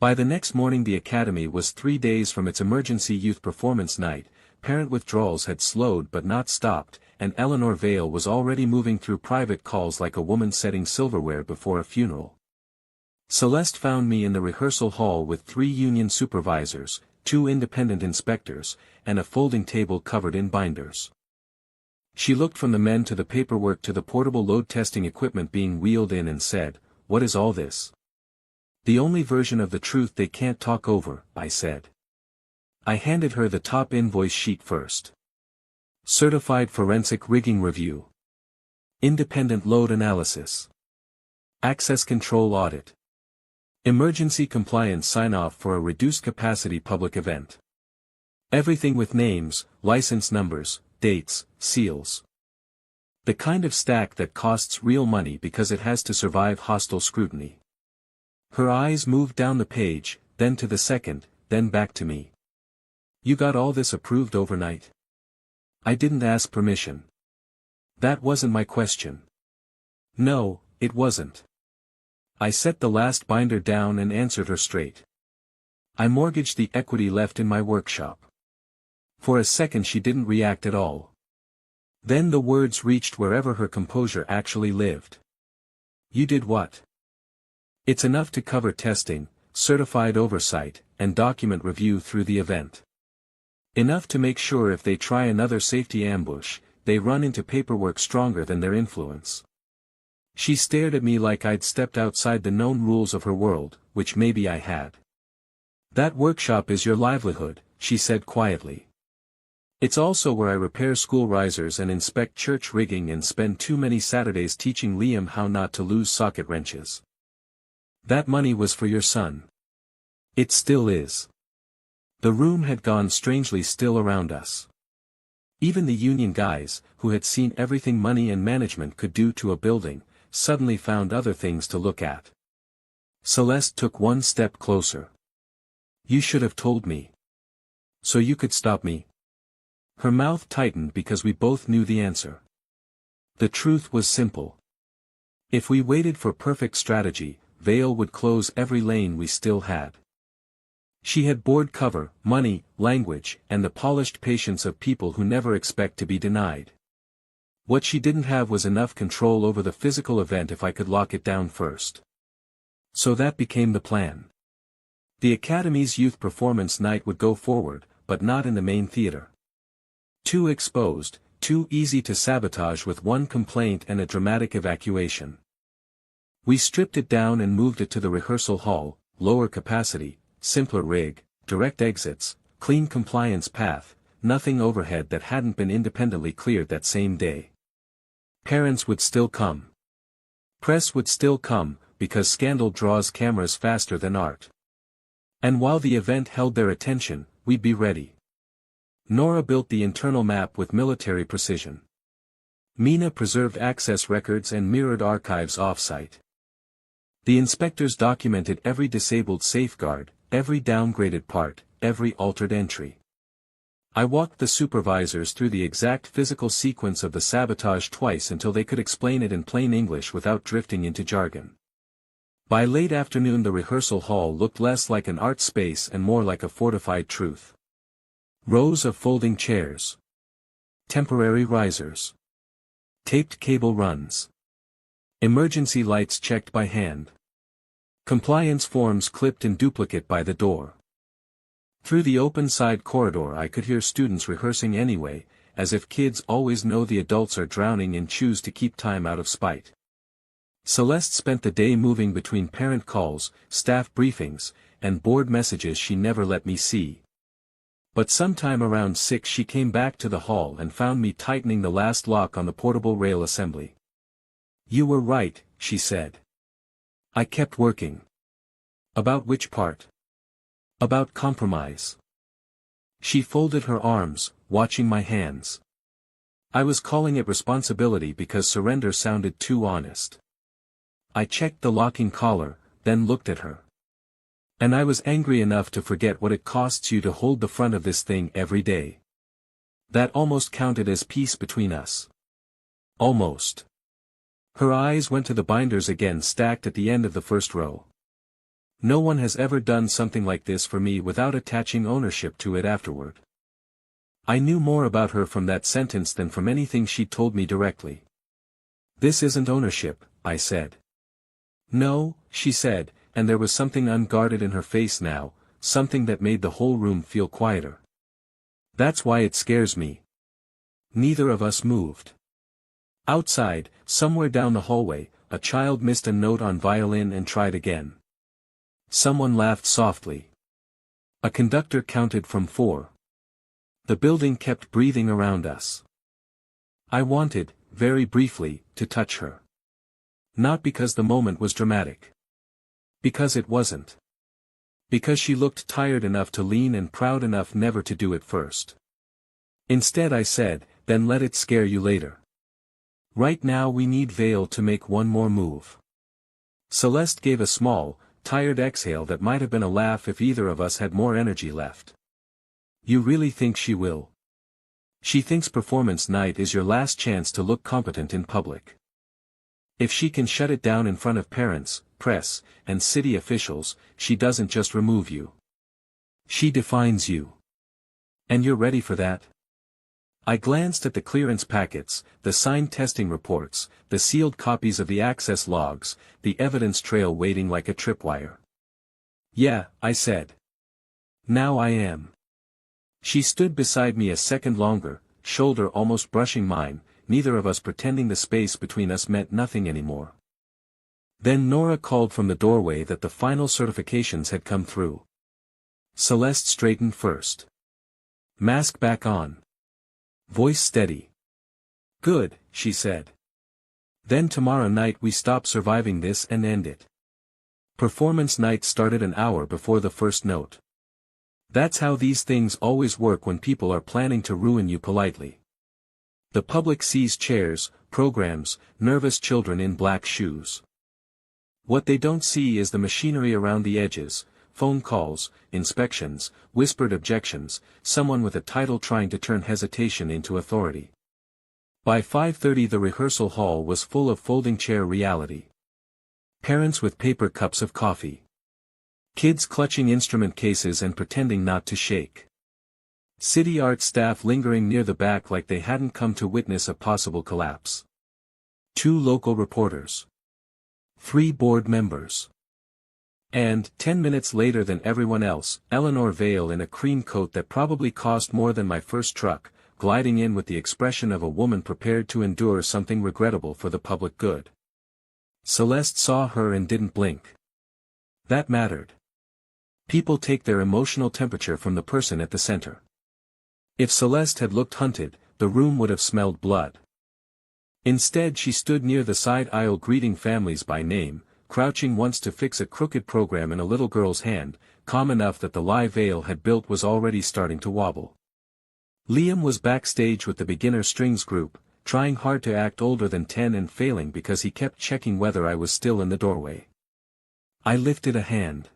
[SPEAKER 1] By the next morning the academy was 3 days from its emergency youth performance night. Parent withdrawals had slowed but not stopped, and Eleanor Vale was already moving through private calls like a woman setting silverware before a funeral. Celeste found me in the rehearsal hall with 3 union supervisors, 2 independent inspectors, and a folding table covered in binders. She looked from the men to the paperwork to the portable load testing equipment being wheeled in and said, "What is all this?" "The only version of the truth they can't talk over," I said. I handed her the top invoice sheet first. Certified Forensic Rigging Review. Independent Load Analysis. Access Control Audit. Emergency Compliance Sign-Off for a Reduced Capacity Public Event. Everything with names, license numbers, dates, seals. The kind of stack that costs real money because it has to survive hostile scrutiny. Her eyes moved down the page, then to the second, then back to me. "You got all this approved overnight?" I didn't ask permission. That wasn't my question. No, it wasn't. I set the last binder down and answered her straight. I mortgaged the equity left in my workshop. For a second she didn't react at all. Then the words reached wherever her composure actually lived. "You did what?" "It's enough to cover testing, certified oversight, and document review through the event. Enough to make sure if they try another safety ambush, they run into paperwork stronger than their influence." She stared at me like I'd stepped outside the known rules of her world, which maybe I had. "That workshop is your livelihood," she said quietly. "It's also where I repair school risers and inspect church rigging and spend too many Saturdays teaching Liam how not to lose socket wrenches. That money was for your son." It still is. The room had gone strangely still around us. Even the union guys, who had seen everything money and management could do to a building, suddenly found other things to look at. Celeste took one step closer. "You should have told me. So you could stop me." Her mouth tightened because we both knew the answer. The truth was simple. If we waited for perfect strategy, Vale would close every lane we still had. She had board cover, money, language, and the polished patience of people who never expect to be denied. What she didn't have was enough control over the physical event if I could lock it down first. So that became the plan. The Academy's youth performance night would go forward, but not in the main theater. Too exposed, too easy to sabotage with one complaint and a dramatic evacuation. We stripped it down and moved it to the rehearsal hall, lower capacity, simpler rig, direct exits, clean compliance path, nothing overhead that hadn't been independently cleared that same day. Parents would still come. Press would still come, because scandal draws cameras faster than art. And while the event held their attention, we'd be ready. Nora built the internal map with military precision. Mina preserved access records and mirrored archives off-site. The inspectors documented every disabled safeguard, every downgraded part, every altered entry. I walked the supervisors through the exact physical sequence of the sabotage twice until they could explain it in plain English without drifting into jargon. By late afternoon the rehearsal hall looked less like an art space and more like a fortified truth. Rows of folding chairs. Temporary risers. Taped cable runs. Emergency lights checked by hand. Compliance forms clipped in duplicate by the door. Through the open side corridor I could hear students rehearsing anyway, as if kids always know the adults are drowning and choose to keep time out of spite. Celeste spent the day moving between parent calls, staff briefings, and board messages she never let me see. But sometime around 6 she came back to the hall and found me tightening the last lock on the portable rail assembly. "You were right," she said. "I kept working." "About which part?" "About compromise." She folded her arms, watching my hands. I was calling it responsibility because surrender sounded too honest. I checked the locking collar, then looked at her. "And I was angry enough to forget what it costs you to hold the front of this thing every day. That almost counted as peace between us." Almost. Her eyes went to the binders again stacked at the end of the first row. No one has ever done something like this for me without attaching ownership to it afterward. I knew more about her from that sentence than from anything she told me directly. This isn't ownership, I said. No, she said, and there was something unguarded in her face now, something that made the whole room feel quieter. That's why it scares me. Neither of us moved. Outside, somewhere down the hallway, a child missed a note on violin and tried again. Someone laughed softly. A conductor counted from 4. The building kept breathing around us. I wanted, very briefly, to touch her. Not because the moment was dramatic. Because it wasn't. Because she looked tired enough to lean and proud enough never to do it first. Instead I said, then let it scare you later. Right now we need Vale to make one more move. Celeste gave a small, tired exhale that might have been a laugh if either of us had more energy left. You really think she will? She thinks performance night is your last chance to look competent in public. If she can shut it down in front of parents, press, and city officials, she doesn't just remove you. She defines you. And you're ready for that? I glanced at the clearance packets, the signed testing reports, the sealed copies of the access logs, the evidence trail waiting like a tripwire. Yeah, I said. Now I am. She stood beside me a second longer, shoulder almost brushing mine, neither of us pretending the space between us meant nothing anymore. Then Nora called from the doorway that the final certifications had come through. Celeste straightened first. Mask back on. Voice steady. Good, she said. Then tomorrow night we stop surviving this and end it. Performance night started an hour before the first note. That's how these things always work when people are planning to ruin you politely. The public sees chairs, programs, nervous children in black shoes. What they don't see is the machinery around the edges, phone calls, inspections, whispered objections, someone with a title trying to turn hesitation into authority. By 5:30 the rehearsal hall was full of folding chair reality. Parents with paper cups of coffee. Kids clutching instrument cases and pretending not to shake. City art staff lingering near the back like they hadn't come to witness a possible collapse. 2 local reporters. 3 board members. And, 10 minutes later than everyone else, Eleanor Vale in a cream coat that probably cost more than my first truck, gliding in with the expression of a woman prepared to endure something regrettable for the public good. Celeste saw her and didn't blink. That mattered. People take their emotional temperature from the person at the center. If Celeste had looked hunted, the room would have smelled blood. Instead she stood near the side aisle greeting families by name, crouching once to fix a crooked program in a little girl's hand, calm enough that the lie Vale had built was already starting to wobble. Liam was backstage with the beginner strings group, trying hard to act older than 10 and failing because he kept checking whether I was still in the doorway. I lifted a hand.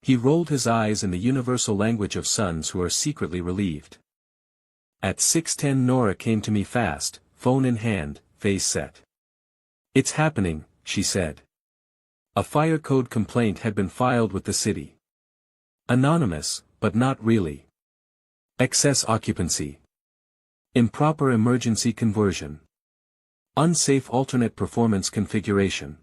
[SPEAKER 1] He rolled his eyes in the universal language of sons who are secretly relieved. At 6:10 Nora came to me fast, phone in hand, face set. It's happening, she said. A fire code complaint had been filed with the city. Anonymous, but not really. Excess occupancy. Improper emergency conversion. Unsafe alternate performance configuration.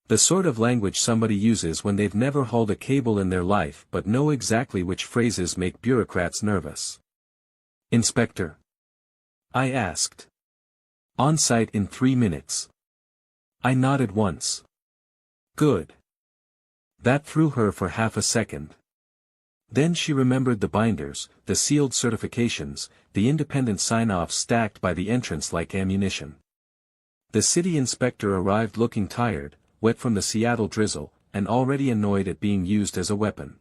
[SPEAKER 1] The sort of language somebody uses when they've never hauled a cable in their life but know exactly which phrases make bureaucrats nervous. Inspector? I asked. On site in 3 minutes. I nodded once. Good. That threw her for half a second. Then she remembered the binders, the sealed certifications, the independent sign-offs stacked by the entrance like ammunition. The city inspector arrived looking tired, wet from the Seattle drizzle, and already annoyed at being used as a weapon.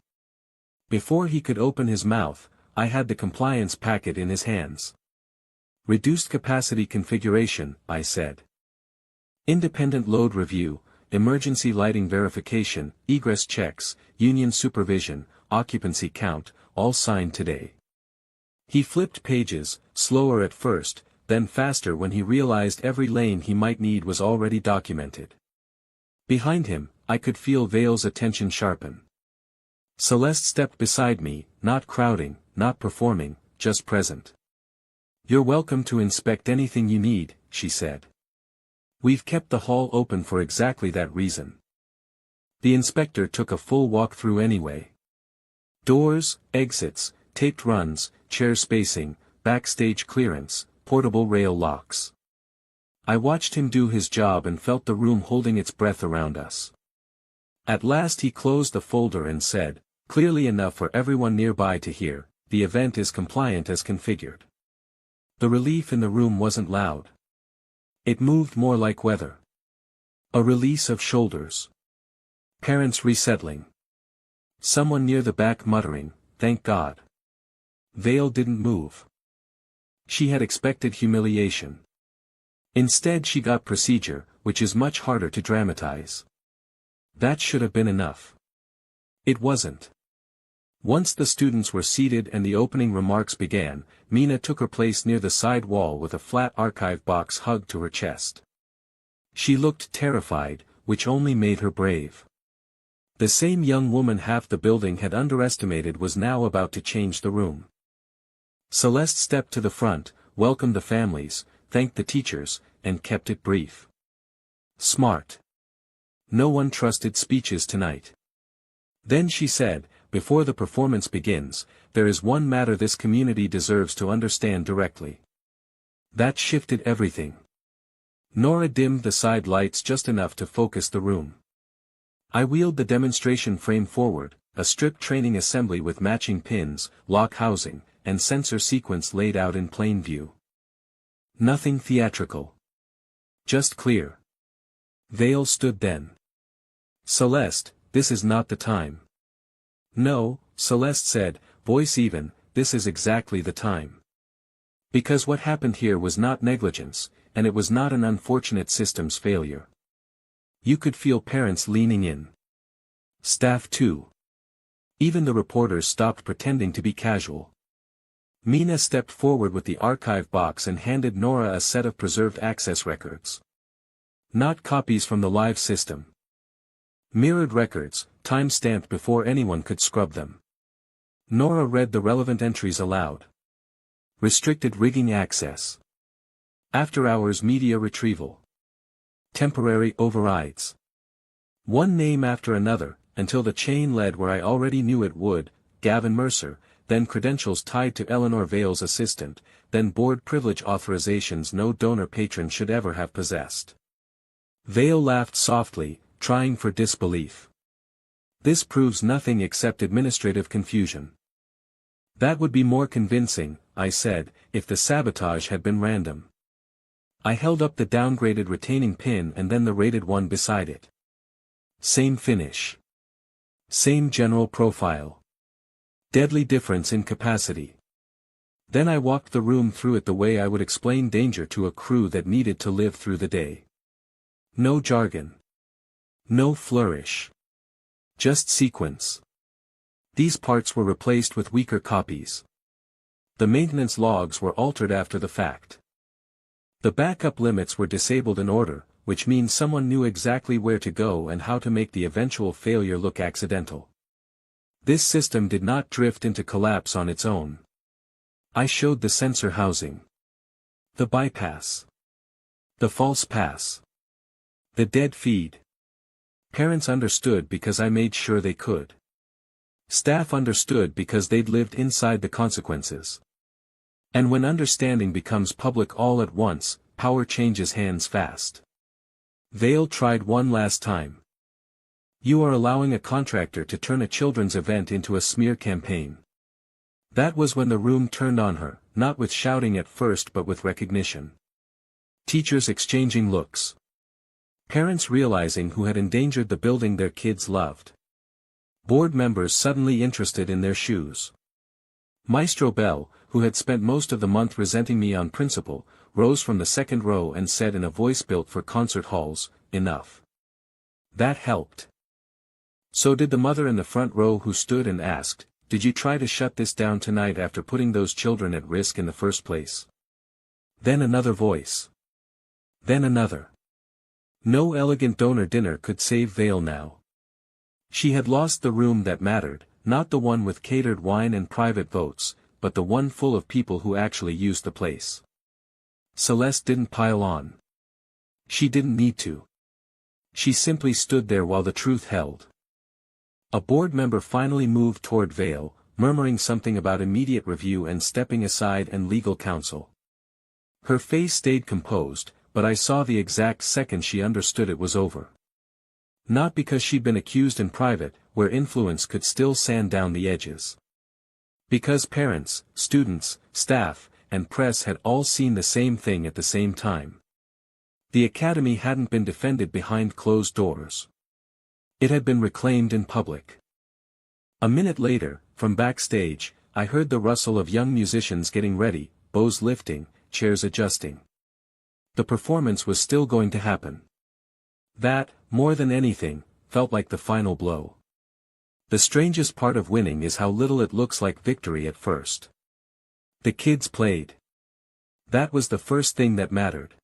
[SPEAKER 1] Before he could open his mouth, I had the compliance packet in his hands. Reduced capacity configuration, I said. Independent load review, emergency lighting verification, egress checks, union supervision, occupancy count, all signed today. He flipped pages, slower at first, then faster when he realized every lane he might need was already documented. Behind him, I could feel Vale's attention sharpen. Celeste stepped beside me, not crowding, not performing, just present. "You're welcome to inspect anything you need," she said. "We've kept the hall open for exactly that reason." The inspector took a full walk through anyway. Doors, exits, taped runs, chair spacing, backstage clearance, portable rail locks. I watched him do his job and felt the room holding its breath around us. At last he closed the folder and said, clearly enough for everyone nearby to hear, "The event is compliant as configured." The relief in the room wasn't loud. It moved more like weather. A release of shoulders. Parents resettling. Someone near the back muttering, "Thank God." Vale didn't move. She had expected humiliation. Instead she got procedure, which is much harder to dramatize. That should have been enough. It wasn't. Once the students were seated and the opening remarks began, Mina took her place near the side wall with a flat archive box hugged to her chest. She looked terrified, which only made her brave. The same young woman half the building had underestimated was now about to change the room. Celeste stepped to the front, welcomed the families, thanked the teachers, and kept it brief. Smart. No one trusted speeches tonight. Then she said, "Before the performance begins, there is one matter this community deserves to understand directly." That shifted everything. Nora dimmed the side lights just enough to focus the room. I wheeled the demonstration frame forward, a stripped training assembly with matching pins, lock housing, and sensor sequence laid out in plain view. Nothing theatrical. Just clear. Vale stood then. "Celeste, this is not the time." "No," Celeste said, voice even, "this is exactly the time. Because what happened here was not negligence, and it was not an unfortunate systems failure." You could feel parents leaning in. Staff too. Even the reporters stopped pretending to be casual. Mina stepped forward with the archive box and handed Nora a set of preserved access records. Not copies from the live system. Mirrored records, time-stamped before anyone could scrub them. Nora read the relevant entries aloud. Restricted rigging access. After-hours media retrieval. Temporary overrides. One name after another, until the chain led where I already knew it would, Gavin Mercer, then credentials tied to Eleanor Vale's assistant, then board privilege authorizations no donor patron should ever have possessed. Vale laughed softly, trying for disbelief. "This proves nothing except administrative confusion." "That would be more convincing," I said, "if the sabotage had been random." I held up the downgraded retaining pin and then the rated one beside it. Same finish. Same general profile. Deadly difference in capacity. Then I walked the room through it the way I would explain danger to a crew that needed to live through the day. No jargon. No flourish. Just sequence. These parts were replaced with weaker copies. The maintenance logs were altered after the fact. The backup limits were disabled in order, which means someone knew exactly where to go and how to make the eventual failure look accidental. This system did not drift into collapse on its own. I showed the sensor housing. The bypass. The false pass. The dead feed. Parents understood because I made sure they could. Staff understood because they'd lived inside the consequences. And when understanding becomes public all at once, power changes hands fast. Vale tried one last time. "You are allowing a contractor to turn a children's event into a smear campaign." That was when the room turned on her, not with shouting at first but with recognition. Teachers exchanging looks. Parents realizing who had endangered the building their kids loved. Board members suddenly interested in their shoes. Maestro Bell, who had spent most of the month resenting me on principle, rose from the second row and said in a voice built for concert halls, "Enough." That helped. So did the mother in the front row who stood and asked, "Did you try to shut this down tonight after putting those children at risk in the first place?" Then another voice. Then another. No elegant donor dinner could save Vale now. She had lost the room that mattered, not the one with catered wine and private votes, but the one full of people who actually used the place. Celeste didn't pile on. She didn't need to. She simply stood there while the truth held. A board member finally moved toward Vale, murmuring something about immediate review and stepping aside and legal counsel. Her face stayed composed, but I saw the exact second she understood it was over. Not because she'd been accused in private, where influence could still sand down the edges. Because parents, students, staff, and press had all seen the same thing at the same time. The academy hadn't been defended behind closed doors. It had been reclaimed in public. A minute later, from backstage, I heard the rustle of young musicians getting ready, bows lifting, chairs adjusting. The performance was still going to happen. That, more than anything, felt like the final blow. The strangest part of winning is how little it looks like victory at first. The kids played. That was the first thing that mattered.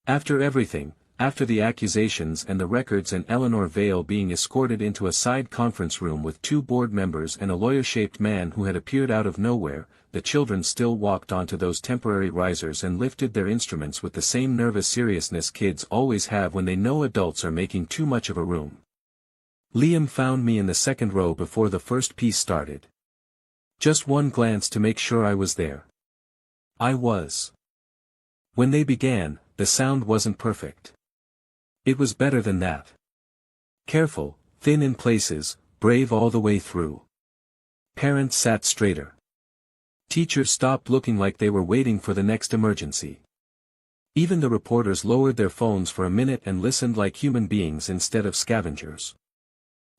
[SPEAKER 1] After everything, after the accusations and the records and Eleanor Vale being escorted into a side conference room with 2 board members and a lawyer-shaped man who had appeared out of nowhere, the children still walked onto those temporary risers and lifted their instruments with the same nervous seriousness kids always have when they know adults are making too much of a room. Liam found me in the second row before the first piece started. Just one glance to make sure I was there. I was. When they began, the sound wasn't perfect. It was better than that. Careful, thin in places, brave all the way through. Parents sat straighter. Teachers stopped looking like they were waiting for the next emergency. Even the reporters lowered their phones for a minute and listened like human beings instead of scavengers.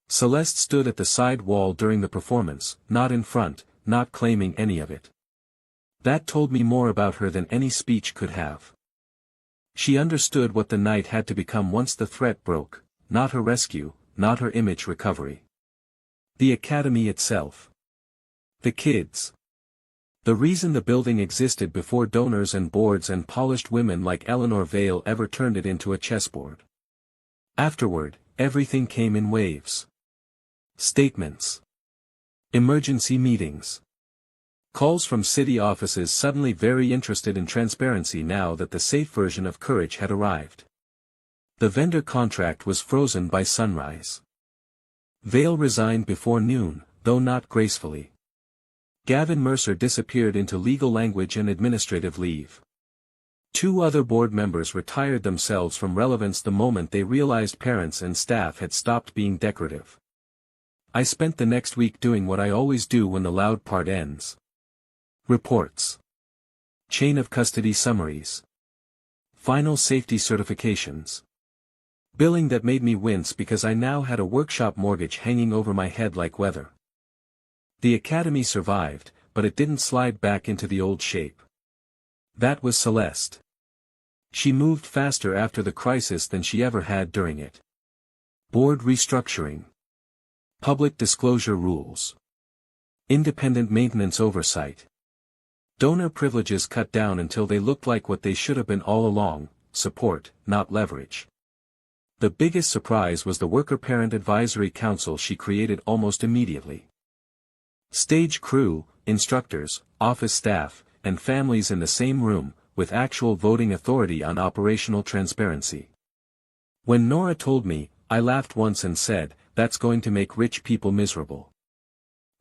[SPEAKER 1] Celeste stood at the side wall during the performance, not in front, not claiming any of it. That told me more about her than any speech could have. She understood what the night had to become once the threat broke, not her rescue, not her image recovery. The academy itself. The kids. The reason the building existed before donors and boards and polished women like Eleanor Vale ever turned it into a chessboard. Afterward, everything came in waves. Statements. Emergency meetings. Calls from city offices suddenly very interested in transparency now that the safe version of courage had arrived. The vendor contract was frozen by sunrise. Vale resigned before noon, though not gracefully. Gavin Mercer disappeared into legal language and administrative leave. 2 other board members retired themselves from relevance the moment they realized parents and staff had stopped being decorative. I spent the next week doing what I always do when the loud part ends. Reports. Chain of custody summaries. Final safety certifications. Billing that made me wince because I now had a workshop mortgage hanging over my head like weather. The academy survived, but it didn't slide back into the old shape. That was Celeste. She moved faster after the crisis than she ever had during it. Board restructuring. Public disclosure rules. Independent maintenance oversight. Donor privileges cut down until they looked like what they should have been all along, support, not leverage. The biggest surprise was the Worker Parent Advisory Council she created almost immediately. Stage crew, instructors, office staff, and families in the same room, with actual voting authority on operational transparency. When Nora told me, I laughed once and said, "That's going to make rich people miserable."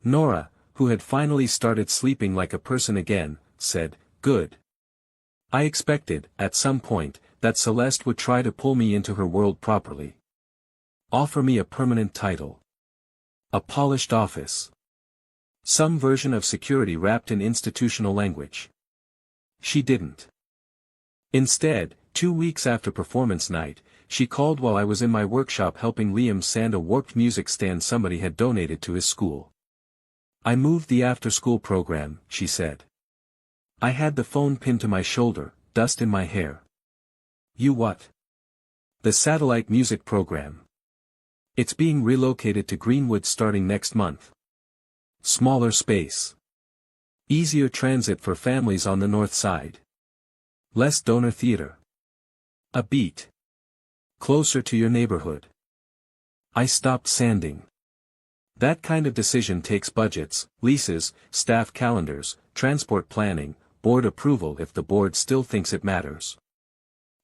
[SPEAKER 1] Nora, who had finally started sleeping like a person again, said, "Good." I expected, at some point, that Celeste would try to pull me into her world properly. Offer me a permanent title. A polished office. Some version of security wrapped in institutional language. She didn't. Instead, 2 weeks after performance night, she called while I was in my workshop helping Liam sand a warped music stand somebody had donated to his school. "I moved the after-school program," she said. I had the phone pinned to my shoulder, dust in my hair. "You what?" "The satellite music program. It's being relocated to Greenwood starting next month. Smaller space. Easier transit for families on the north side. Less donor theater. A beat. Closer to your neighborhood." I stopped sanding. That kind of decision takes budgets, leases, staff calendars, transport planning, board approval if the board still thinks it matters.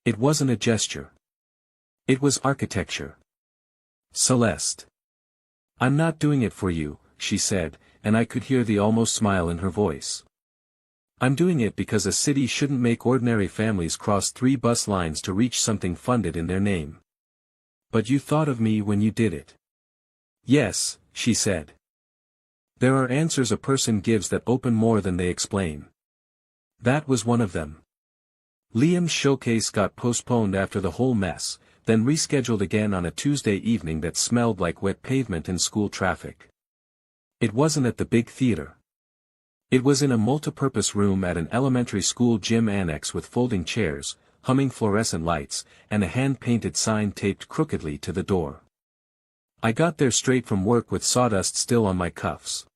[SPEAKER 1] It wasn't a gesture. It was architecture. Celeste. I'm not doing it for you, she said, and I could hear the almost smile in her voice. I'm doing it because a city shouldn't make ordinary families cross 3 bus lines to reach something funded in their name. But you thought of me when you did it. Yes, she said. There are answers a person gives that open more than they explain. That was one of them. Liam's showcase got postponed after the whole mess, then rescheduled again on a Tuesday evening that smelled like wet pavement and school traffic. It wasn't at the big theater. It was in a multipurpose room at an elementary school gym annex with folding chairs, humming fluorescent lights, and a hand-painted sign taped crookedly to the door. I got there straight from work with sawdust still on my cuffs.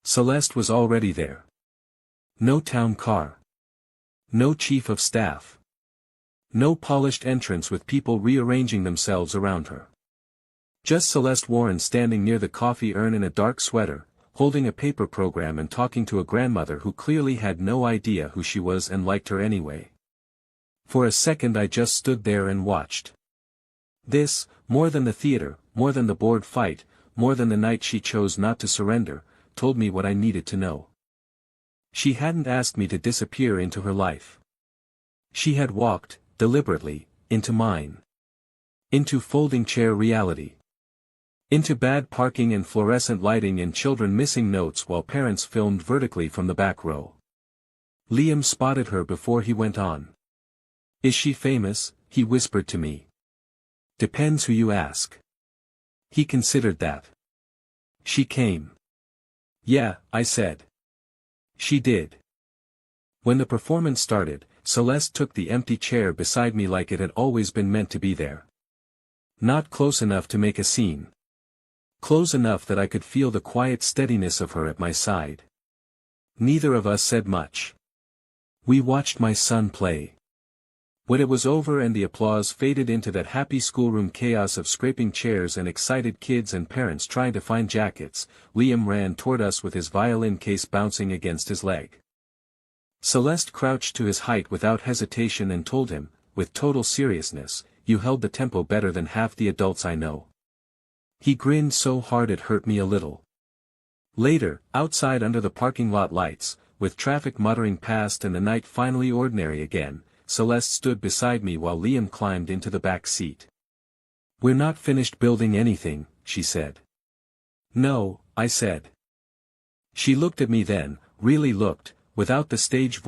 [SPEAKER 1] Celeste was already there. No town car. No chief of staff. No polished entrance with people rearranging themselves around her. Just Celeste Warren standing near the coffee urn in a dark sweater, holding a paper program and talking to a grandmother who clearly had no idea who she was and liked her anyway. For a second I just stood there and watched. This, more than the theater, more than the board fight, more than the night she chose not to surrender, told me what I needed to know. She hadn't asked me to disappear into her life. She had walked, deliberately, into mine. Into folding chair reality. Into bad parking and fluorescent lighting and children missing notes while parents filmed vertically from the back row. Liam spotted her before he went on. Is she famous? He whispered to me. Depends who you ask. He considered that. She came. Yeah, I said. She did. When the performance started, Celeste took the empty chair beside me like it had always been meant to be there. Not close enough to make a scene. Close enough that I could feel the quiet steadiness of her at my side. Neither of us said much. We watched my son play. When it was over and the applause faded into that happy schoolroom chaos of scraping chairs and excited kids and parents trying to find jackets, Liam ran toward us with his violin case bouncing against his leg. Celeste crouched to his height without hesitation and told him, with total seriousness, you held the tempo better than half the adults I know. He grinned so hard it hurt me a little. Later, outside under the parking lot lights, with traffic muttering past and the night finally ordinary again, Celeste stood beside me while Liam climbed into the back seat. We're not finished building anything, she said. No, I said. She looked at me then, really looked, without the stage voice.